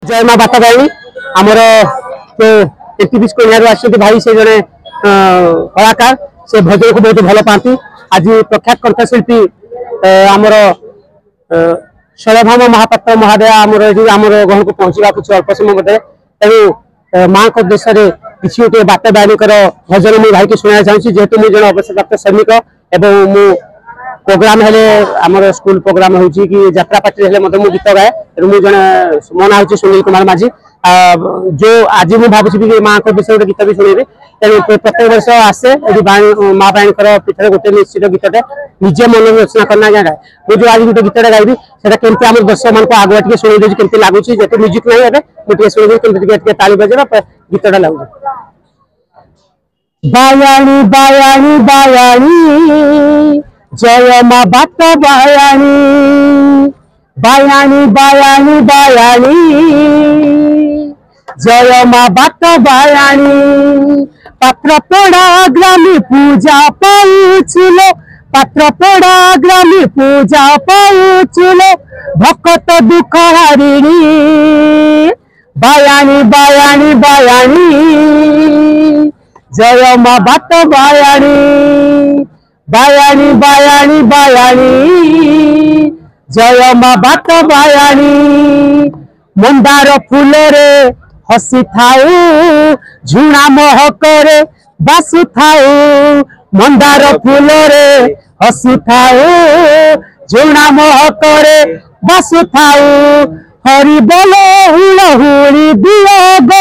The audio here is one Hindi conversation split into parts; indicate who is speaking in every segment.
Speaker 1: जय माँ बाता बाणी आमर एमटीवी स्कूल आसते भाई से जड़े कलाकार से भजन को बहुत भल पाती। आज प्रख्यात कंठशिल्पी आमर शैलभाम महापात्र महादया आमर घर को पहुँचा कुछ अल्प समय मध्य तेणु माँ को देश में किसी गोटे बात बाणी भजन मुझे भाई की शुणा चाहूँगी जेहेतु मुझे जन अवसरप्राप्त श्रमिक एवं मु प्रोग्राम हेले आमर स्कूल प्रोग्राम होची कि यात्रा पार्टी हेले मु गीत गाए मुझे जन मो ना हूँ सुनील कुमार माझी जो आज मुझे भावुँ कि माँ को विषय गीत भी शुणेबी तेणु प्रत्येक वर्ष आसे माँ बाणी पीठर गोटे निश्चित गीतटे निजे मन रचना करना गाए मुझे आज गोटे गीतटे गायबी से केमती आम दर्शक मान आगुआ टे शुणी दूसरी केमती लगुच जेहतु म्यूजिक नहीं मुझे शुणी केमती ताली बजेगा गीतटा लगुच। बायाणी बायाणी बायाणी जय माँ बात बायाणी बायाणी बायाणी बायाणी जय माँ बात बायाणी पात्र पड़ा ग्रामी पूजा पाउछुलो पात्र पड़ा ग्रामी पूजा पाउछुलो भक्त दुख हारिणी बायाणी बायाणी बायाणी जय माँ बात बायाणी बायाणी बायाणी बायाणी जय माँ बात बायाणी मंदार फूल रे हसी थाऊ झुणा महक रे बासु थाऊ मंदार फूल रे हसी थाऊ झुणा महक रे बासु थाऊ हरि बोलो हुड़ी दियोग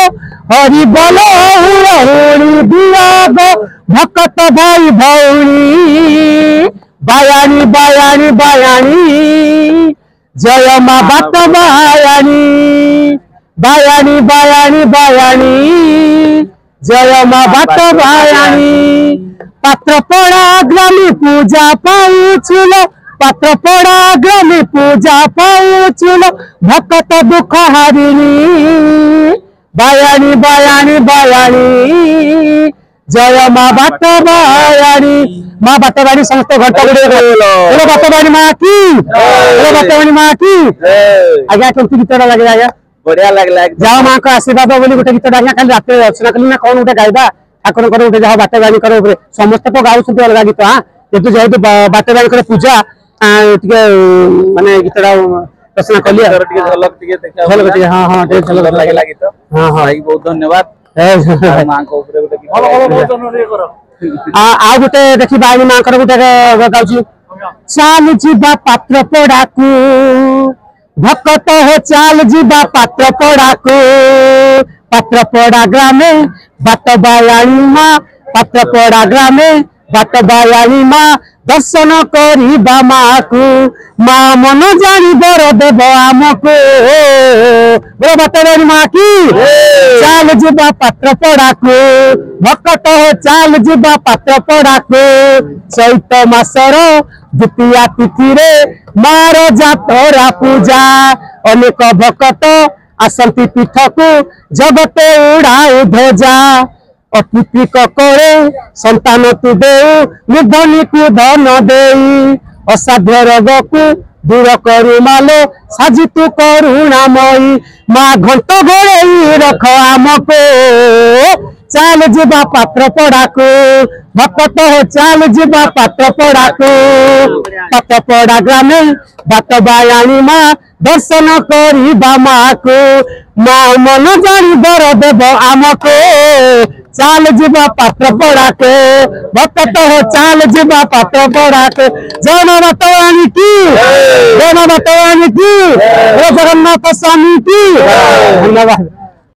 Speaker 1: हरि बोलो हुड़ी दियोग भक्त भाई भौणी बायाणी बायाणी बायाणी जय माँ बात बायाणी बायाणी बायाणी बायाणी जय माँ बात बायाणी पात्र पड़ा ग्रामी पूजा पाउछुलो पात्र पड़ा ग्रामी पूजा पाउछुलो भक्त दुख हारिणी बायाणी बायाणी बायाणी जय माँ बात बायाणी माँ बात बाणी समस्त घंटा गुड़े बात बाणी माँ की बात बाणी माँ की आज्ञा केमती गीत लगे आज्ञा
Speaker 2: बढ़िया लगला
Speaker 1: जाओ माँ को आशीर्वाद बोली गोटे गीत आज्ञा खाली रात रचना कली ना कौन गोटे गाइबा ठाकुर गोटे जहाँ बात बाणी कर समस्त तो गाँव अलग गीत हाँ जेहेतु बात बाणी पूजा माने गीतटा रचना कली हाँ हाँ झलक
Speaker 2: लगला गीत
Speaker 1: हाँ हाँ
Speaker 2: बहुत धन्यवाद माँ को
Speaker 1: आ गोटे देखी बाणी माँ गोटे गाँची चाल जीवा पात्र पड़ाकू भक्त हो चाल जीवा पात्र पड़ाकू पात्र पड़ा ग्रामे बात बायाणी माँ पात्र पड़ा ग्रामे बात बायाणी माँ दर्शन करिबा माँ को माँ मन जानी बर देव आमको बड़ बात बायाणी माँ की चाल जीवा पात्र पड़ाकू भक्त हो चाल जीवा पात्र पड़ाकू चैत मासर द्वितीया तिथि रे मार जातरा पूजा अनेक भक्त आसंती पीठ को जगते उड़ाऊ ध्वजा अतिथि करे संतान तु देऊ निर्धनी को धन देई असाध्य रोग को दूर करू मालो साजी तू करुणामयी माँ घंट घोड़े रख आमको चाल जीवा पात्र पड़ाकू भक्त हो चाल जीवा पात्र पड़ाकू पात्र पड़ा ग्रामे बात बायाणी माँ दर्शन करिबा माँ को माँ मन जानी बर देव आमको चाल जीवा पात्र पड़ाके भक्त हो चाल जीवा पात्र पड़ाके जय माँ बात बाणी की जय माँ बात बाणी की जगन्नाथ स्वामी की धन्यवाद।